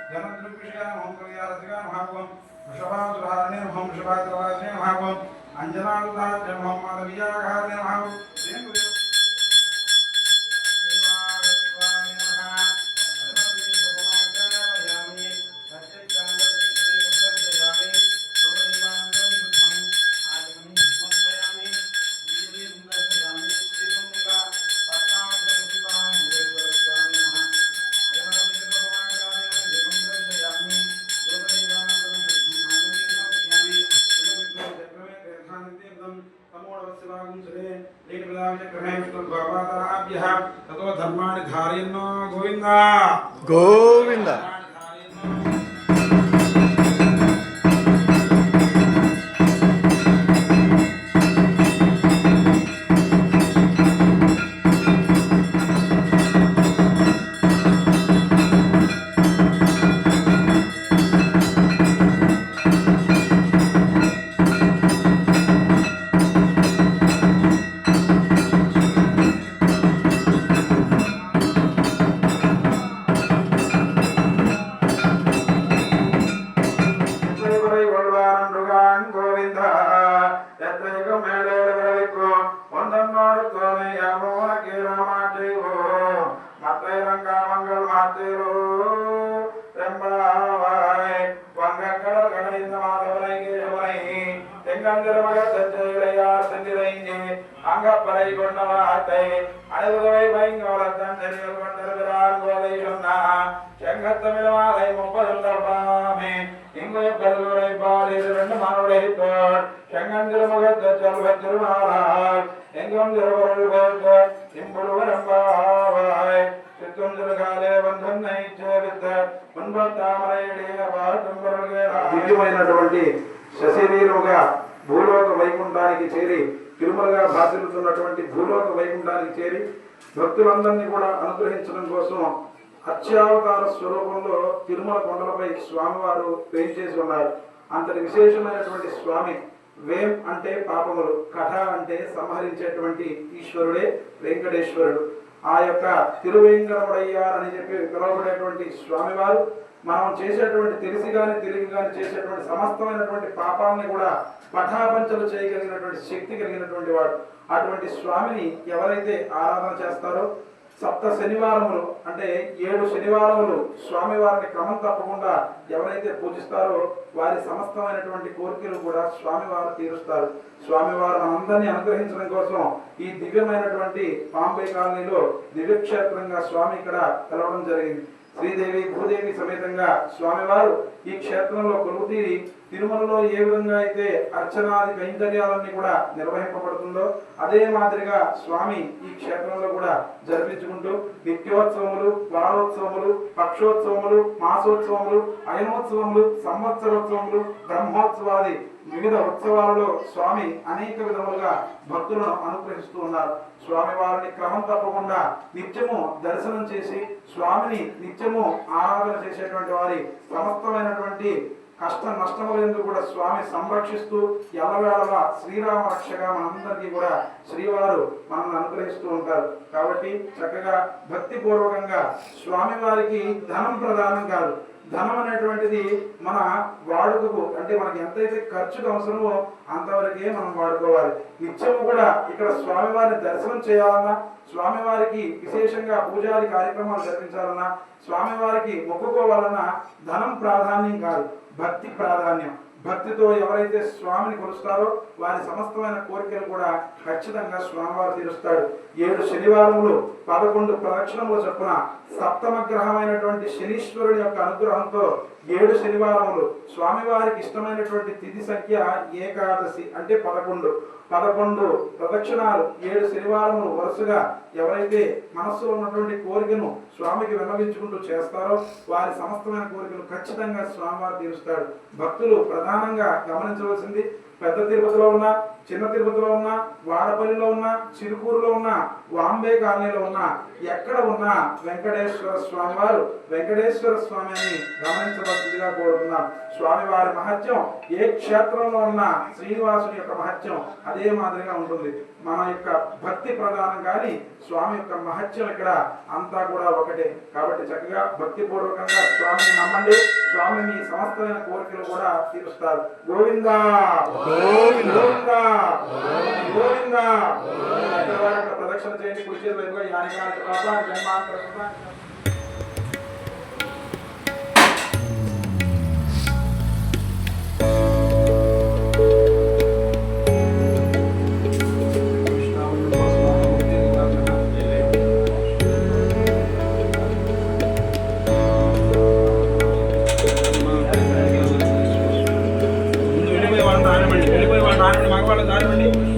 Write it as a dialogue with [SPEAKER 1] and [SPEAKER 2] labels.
[SPEAKER 1] जनद्रुभिषयामहं कवियारसिकामहागमं वृषभासुरहारिणीमहं वृषभाद्रवासिनीमहागमं अंजनादुदात्यमहं माधवीयाघारिणीमहागमं ततो धर्माणि धारयन्नो गोविंद
[SPEAKER 2] गोविंद
[SPEAKER 1] దివ్యమైనటువంటి శశరీరముగా భూలోక వైకుంఠానికి చేరి తిరుమలగా భాసిల్లుతున్నటువంటి భూలోక వైకుంఠానికి చేరి భక్తులందరినీ కూడా అనుగ్రహించడం కోసం అత్యావతార స్వరూపంలో తిరుమల కొండలపై స్వామివారు వేయించేసి ఉన్నారు. అంతటి విశేషమైనటువంటి స్వామి. వేం అంటే పాపములు, కథ అంటే సంహరించేటువంటి ఈశ్వరుడే వెంకటేశ్వరుడు. ఆ యొక్క తిరువేంకటముడయ్యారని చెప్పి పిలువబడేటువంటి స్వామివారు మనం చేసేటువంటి తెలిసి కానీ తెలివి కానీ చేసేటువంటి సమస్తమైనటువంటి పాపాలని కూడా పటాపంచలు చేయగలిగినటువంటి శక్తి కలిగినటువంటి వాడు. అటువంటి స్వామిని ఎవరైతే ఆరాధన చేస్తారో సప్త శనివారములు అంటే 7 శనివారములు స్వామివారిని క్రమం తప్పకుండా ఎవరైతే పూజిస్తారో వారి సమస్తమైనటువంటి కోరికలు కూడా స్వామివారు తీరుస్తారు. స్వామివారు మనందరినీ అనుగ్రహించడం కోసం ఈ దివ్యమైనటువంటి పాంబై కాలనీలో దివ్యక్షేత్రంగా స్వామి ఇక్కడ కలవడం జరిగింది. శ్రీదేవి భూదేవి సమేతంగా స్వామివారు ఈ క్షేత్రంలో కొలువుతీరి తిరుమలలో ఏ విధంగా అయితే అర్చనాది కైంకర్యాలన్నీ కూడా నిర్వహింపబడుతుందో అదే మాదిరిగా స్వామి ఈ క్షేత్రంలో కూడా జరిపించుకుంటూ నిత్యోత్సవములు, వారోత్సవములు, పక్షోత్సవములు, మాసోత్సవములు, అయనోత్సవములు, సంవత్సరోత్సవములు, బ్రహ్మోత్సవాది వివిధ ఉత్సవాలలో స్వామి అనేక విధములుగా భక్తులను అనుగ్రహిస్తూ ఉన్నారు. స్వామి వారిని క్రమం తప్పకుండా నిత్యము దర్శనం చేసి స్వామిని నిత్యము ఆరాధన చేసేటువంటి వారి సమస్తమైనటువంటి కష్ట నష్టములందు కూడా స్వామి సంరక్షిస్తూ ఎల్లవేళలా శ్రీరామ రక్షగా మనందరికీ కూడా శ్రీవారు మనల్ని అనుగ్రహిస్తూ ఉంటారు. కాబట్టి చక్కగా భక్తి పూర్వకంగా స్వామి వారికి ధనం ప్రదానం కాదు, ధనం అనేటువంటిది మన వాడుకకు అంటే మనకి ఎంతైతే ఖర్చుకు అవసరమో అంతవరకే మనం వాడుకోవాలి. నిత్యము కూడా ఇక్కడ స్వామివారిని దర్శనం చేయాలన్నా, స్వామివారికి విశేషంగా పూజారి కార్యక్రమాలు జరిపించాలన్నా, స్వామివారికి మొక్కుకోవాలన్నా ధనం ప్రాధాన్యం కాదు, భక్తి ప్రాధాన్యం. భక్తితో ఎవరైతే స్వామిని కొలుస్తారో వారి సమస్తమైన కోరికలు కూడా ఖచ్చితంగా స్వామివారు తీరుస్తాడు. 7 శనివారములు 11 ప్రదక్షిణముల చొప్పున సప్తమ గ్రహమైనటువంటి శనీశ్వరుని యొక్క అనుగ్రహంతో 7 శనివారములు స్వామివారికి ఇష్టమైనటువంటి తిథి సంఖ్య ఏకాదశి అంటే 11 ప్రదక్షిణాలు 7 శనివారములు వరుసగా ఎవరైతే మనస్సులో ఉన్నటువంటి కోరికను స్వామికి విన్నవించుకుంటూ చేస్తారో వారి సమస్తమైన కోరికలు ఖచ్చితంగా స్వామివారు తీరుస్తాడు. భక్తులు ప్రధానంగా గమనించవలసింది పెద్ద తిరుపతిలో ఉన్న, చిన్న తిరుపతిలో ఉన్న, వాడపల్లిలో ఉన్న, చిరుకూరులో ఉన్న, వాంబే కాలనీలో ఉన్న, ఎక్కడ ఉన్న వెంకటేశ్వర స్వామి వారు వెంకటేశ్వర స్వామి అని గమనించవలసిందిగా కోరుతున్నాం. స్వామివారి మహత్యం ఏ క్షేత్రంలో ఉన్న శ్రీనివాసుని యొక్క మహత్యం అదే మాదిరిగా ఉంటుంది. మన యొక్క భక్తి ప్రధానం కానీ స్వామి యొక్క మహత్యం ఇక్కడ అంతా కూడా ఒకటే. కాబట్టి చక్కగా భక్తిపూర్వకంగా స్వామిని నమ్మండి. స్వామి మీ సమస్తమైన కోరికలు కూడా తీరుస్తారు. గోవిందా గోవిందా గోవిందా. ప్రదక్షిణ చేయండి. కుడి చేతులు వైపుగా యానికానికి పాపాన్ని జన్మాంతర కృతాన్ని. వెళ్ళిపోయి వాళ్ళు నారాయణ మగవాళ్ళ దానివ్వండి.